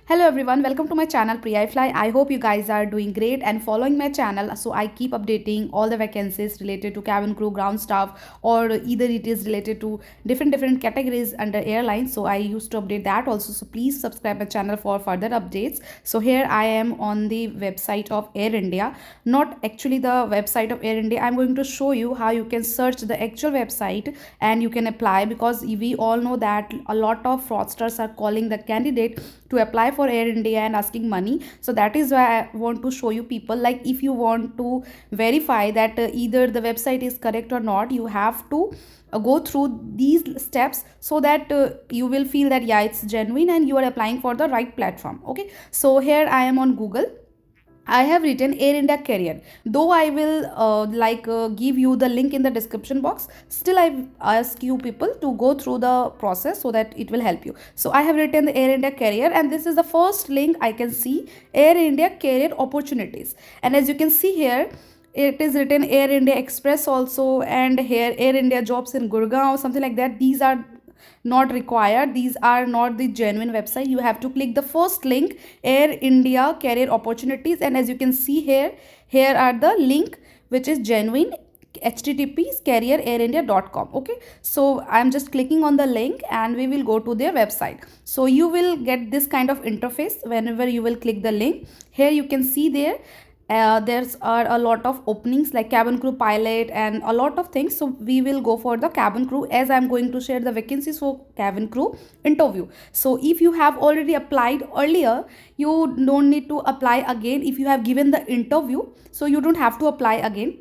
Hello everyone, welcome to my channel Fly. I hope you guys are doing great and following my channel. So I keep updating all the vacancies related to cabin crew, ground staff, or either it is related to different categories under airlines. So I used to update that also. So please subscribe my channel for further updates. So here I am on the website of Air India, not actually the website of Air India. I'm going to show you how you can search the actual website and you can apply, because we all know that a lot of fraudsters are calling the candidate to apply for Air India and asking money. So that is why I want to show you people, like if you want to verify that either the website is correct or not, you have to go through these steps so that you will feel that yeah, it's genuine and you are applying for the right platform. Okay, so here I am on Google. I have written Air India Career. Though I will give you the link in the description box, still I ask you people to go through the process so that it will help you. So I have written the Air India Career, and this is the first link I can see, Air India Career Opportunities. And as you can see here, it is written Air India Express also, and here Air India Jobs in Gurgaon, something like that. These are not required, these are not the genuine website. You have to click the first link, Air India Career Opportunities, and as you can see here, here are the link which is genuine, http careerairindia.com. okay, so I'm just clicking on the link and we will go to their website. So you will get this kind of interface whenever you will click the link. Here you can see there's are a lot of openings like cabin crew pilot and a lot of things. So we will go for the cabin crew, as I'm going to share the vacancies for cabin crew interview. So if you have already applied earlier, you don't need to apply again. If you have given the interview, so you don't have to apply again.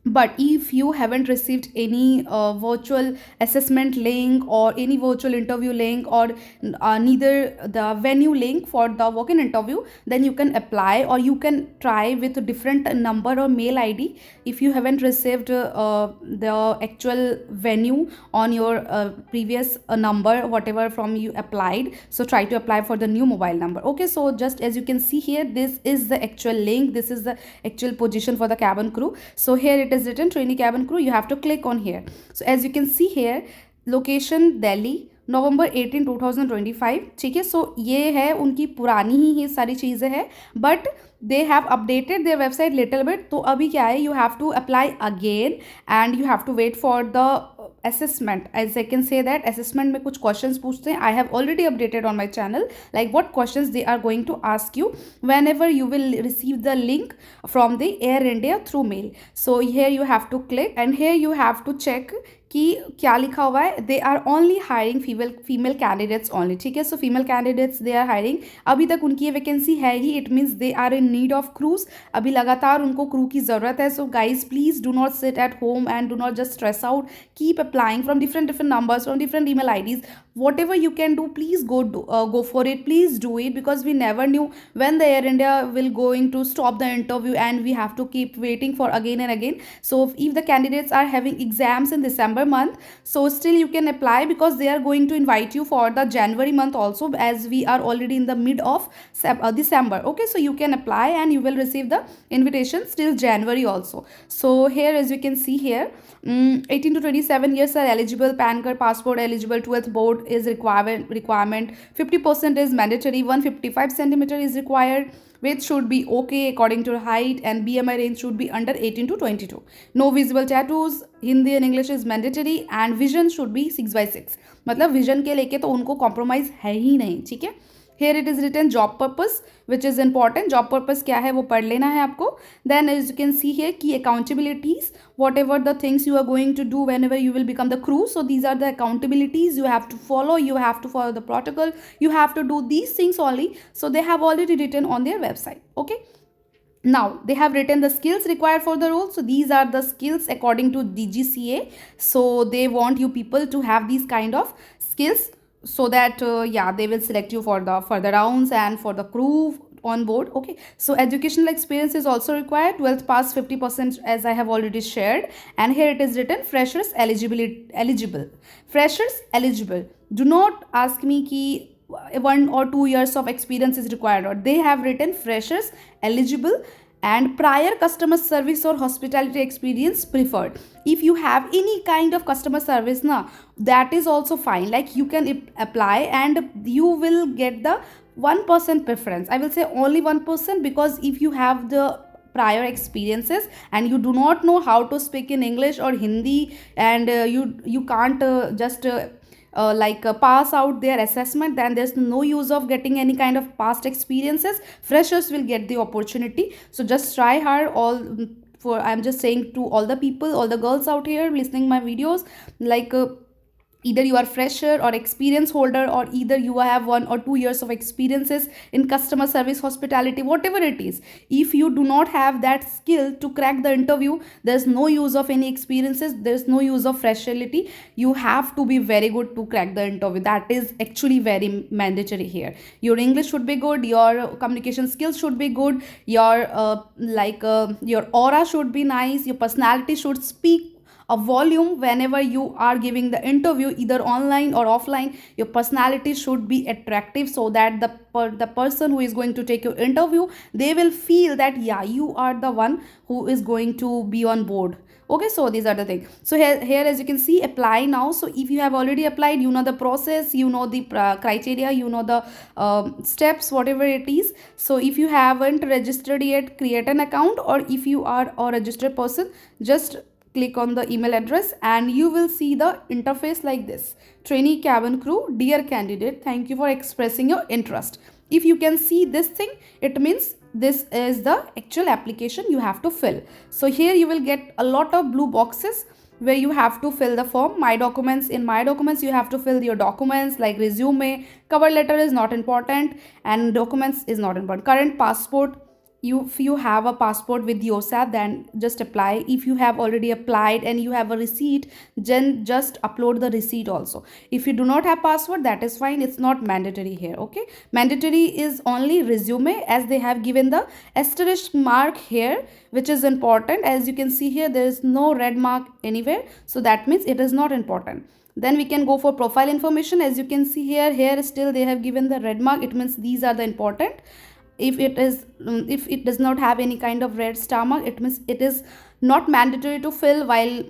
But if you haven't received any virtual assessment link or any virtual interview link, or neither the venue link for the walk-in interview, then you can apply, or you can try with a different number or mail ID. If you haven't received the actual venue on your previous number, whatever from you applied, so try to apply for the new mobile number. Okay, so just as you can see here, this is the actual link, this is the actual position for the cabin crew. So here it is written trainee cabin crew. You have to click on here. So as you can see here, location Delhi, November 18 2025. ठीक है, सो ये है उनकी पुरानी ही ये सारी चीज़ें हैं, but they have updated their website little bit. तो अभी क्या है, you have to apply again and you have to wait for the assessment. As I can say that assessment में कुछ questions पूछते हैं. I have already updated on my channel like what questions they are going to ask you whenever you will receive the link from the Air India through mail. So here you have to click and here you have to check कि क्या लिखा हुआ है. They are only hiring female candidates only. ठीक है, so female candidates they are hiring. अभी तक उनकी ये वैकेंसी है ही, it means they are in need of crews. अभी लगातार उनको क्रू की ज़रूरत है. So guys please do not sit at home and do not just stress out. Keep applying from different numbers, from different email IDs. Whatever you can do, please go for it. Please do it, because we never knew when the Air India will going to stop the interview and we have to keep waiting for again and again. So if the candidates are having exams in December month, so still you can apply, because they are going to invite you for the January month also, as we are already in the mid of December. Okay, so you can apply and you will receive the invitation till January also. So here as you can see here, 18 to 27 years are eligible. PAN card, passport eligible. 12th board is requirement. 50% is mandatory. 155 centimeter is required. Weight should be okay according to height, and BMI range should be under 18 to 22. No visible tattoos. Hindi and English is mandatory, and vision should be 6/6. मतलब vision के लेके तो उनको compromise है ही नहीं. ठीक है. Here it is written job purpose, which is important. Job purpose क्या है वो पढ़ लेना है आपको. Then as you can see here, key accountabilities, whatever the things you are going to do whenever you will become the crew. So these are the accountabilities you have to follow. You have to follow the protocol. You have to do these things only. So they have already written on their website. Okay. Now they have written the skills required for the role. So these are the skills according to DGCA. So they want you people to have these kind of skills, so that yeah, they will select you for the further rounds and for the crew on board. Okay, so educational experience is also required. 12th pass 50%, as I have already shared. And here it is written freshers eligible. Freshers eligible. Do not ask me ki 1 or 2 years of experience is required, or they have written freshers eligible and prior customer service or hospitality experience preferred. If you have any kind of customer service na, that is also fine. Like you can apply and you will get the 1% preference. I will say only 1%, because if you have the prior experiences and you do not know how to speak in English or Hindi, and you can't just pass out their assessment, then there's no use of getting any kind of past experiences. Freshers will get the opportunity, so just try hard. All for I'm just saying to all the people, all the girls out here listening my videos, like either you are fresher or experience holder, or either you have 1 or 2 years of experiences in customer service, hospitality, whatever it is. If you do not have that skill to crack the interview, there's no use of any experiences, there's no use of fresherity. You have to be very good to crack the interview. That is actually very mandatory here. Your English should be good, your communication skills should be good, your aura should be nice, your personality should speak a volume whenever you are giving the interview, either online or offline. Your personality should be attractive, so that the person who is going to take your interview, they will feel that yeah, you are the one who is going to be on board. Okay, so these are the things. So here as you can see, apply now. So if you have already applied, you know the process, you know the criteria, you know the steps, whatever it is. So if you haven't registered yet, create an account, or if you are a registered person, just click on the email address and you will see the interface like this. Trainee cabin crew, dear candidate, thank you for expressing your interest. If you can see this thing, it means this is the actual application you have to fill. So here you will get a lot of blue boxes where you have to fill the form. My documents, in my documents you have to fill your documents like resume, cover letter is not important, and documents is not important. Current passport, if you have a passport with yourself, then just apply. If you have already applied and you have a receipt, then just upload the receipt also. If you do not have passport, that is fine, it's not mandatory here. Okay, mandatory is only resume, as they have given the asterisk mark here, which is important. As you can see here, there is no red mark anywhere, so that means it is not important. Then we can go for profile information. As you can see here still they have given the red mark, it means these are the important. If it does not have any kind of red star mark, it means it is not mandatory to fill while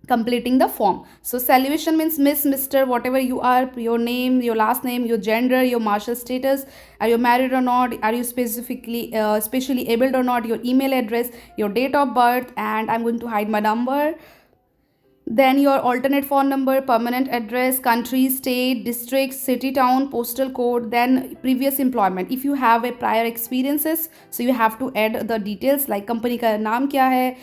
completing the form. So salivation means miss, mr, whatever you are, your name, your last name, your gender, your marital status, are you married or not, are you specially abled or not, your email address, your date of birth, and I'm going to hide my number. Then your alternate phone number, permanent address, country, state, district, city, town, postal code. Then previous employment, if you have a prior experiences, so you have to add the details like company ka naam kya hai,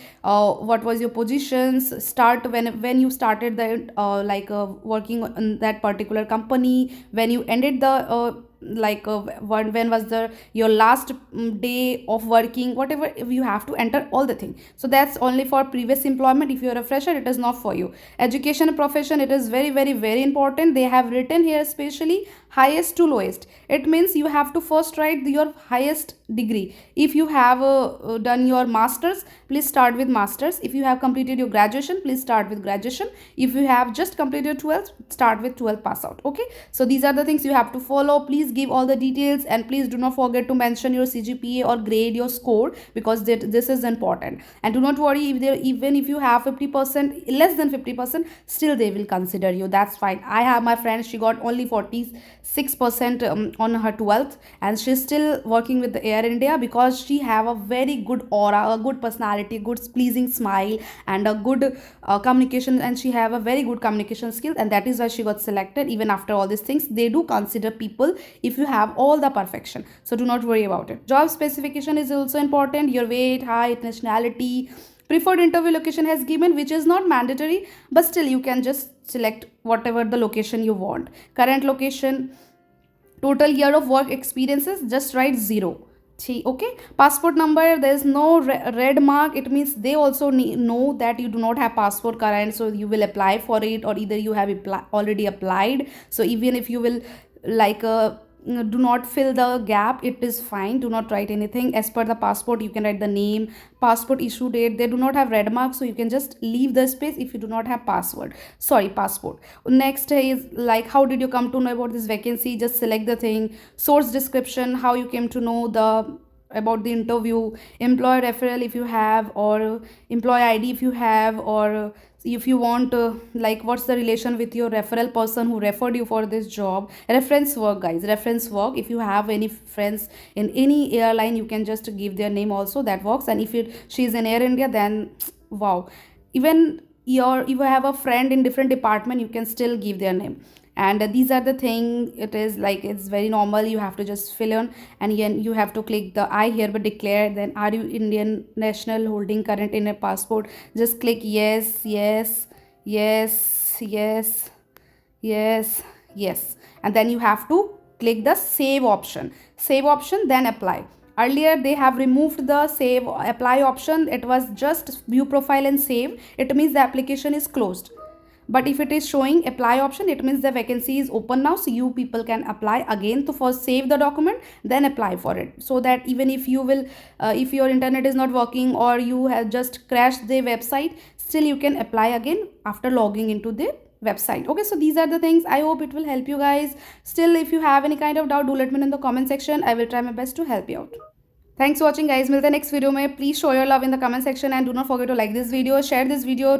what was your positions, start when you started the working in that particular company, when you ended the when was the your last day of working, whatever, you have to enter all the thing. So that's only for previous employment. If you are a fresher, it is not for you. Education and profession, it is very very very important. They have written here especially highest to lowest. It means you have to first write your highest degree. If you have done your masters, please start with masters. If you have completed your graduation, please start with graduation. If you have just completed 12th, start with 12th pass out. Okay, so these are the things you have to follow. Please give all the details, and please do not forget to mention your CGPA or grade, your score, because this is important. And do not worry, if even if you have 50%, less than 50%, still they will consider you. That's fine. I have my friend, she got only 46% on her 12th, and she's still working with the Air India because she have a very good aura, a good personality, good pleasing smile, and a good communication, and she have a very good communication skill, and that is why she got selected. Even after all these things, they do consider people if you have all the perfection, so do not worry about it. Job specification is also important. Your weight, height, nationality, preferred interview location has given, which is not mandatory, but still you can just select whatever the location you want. Current location, total year of work experiences, just write 0. Okay, passport number, there is no red mark. It means they also know that you do not have passport current, so you will apply for it, or either you have already applied. So even if you will do not fill the gap, it is fine. Do not write anything. As per the passport, you can write the name, passport issue date. They do not have red marks, so you can just leave the space if you do not have passport. Next is how did you come to know about this vacancy? Just select the thing. Source description, how you came to know the about the interview, employer referral if you have, or employee ID if you have, or if you want like what's the relation with your referral person who referred you for this job. Reference work, guys, reference work. If you have any friends in any airline, you can just give their name also, that works. And if she's in Air India, then wow. Even your, if you have a friend in different department, you can still give their name. And these are the thing, it is like it's very normal, you have to just fill in. And then you have to click the I hereby declare, then are you Indian national holding current in a passport, just click yes, yes, yes, yes, yes, yes. And then you have to click the save option, save option, then apply. Earlier they have removed the save apply option, it was just view profile and save, it means the application is closed. But if it is showing apply option, it means the vacancy is open now, so you people can apply again to first save the document, then apply for it. So that even if you will if your internet is not working, or you have just crashed the website, still you can apply again after logging into the website. Okay, so these are the things, I hope it will help you guys. Still, if you have any kind of doubt, do let me know in the comment section, I will try my best to help you out. Thanks for watching, guys. मिलते हैं next video में. Please show your love in the comment section and do not forget to like this video, share this video.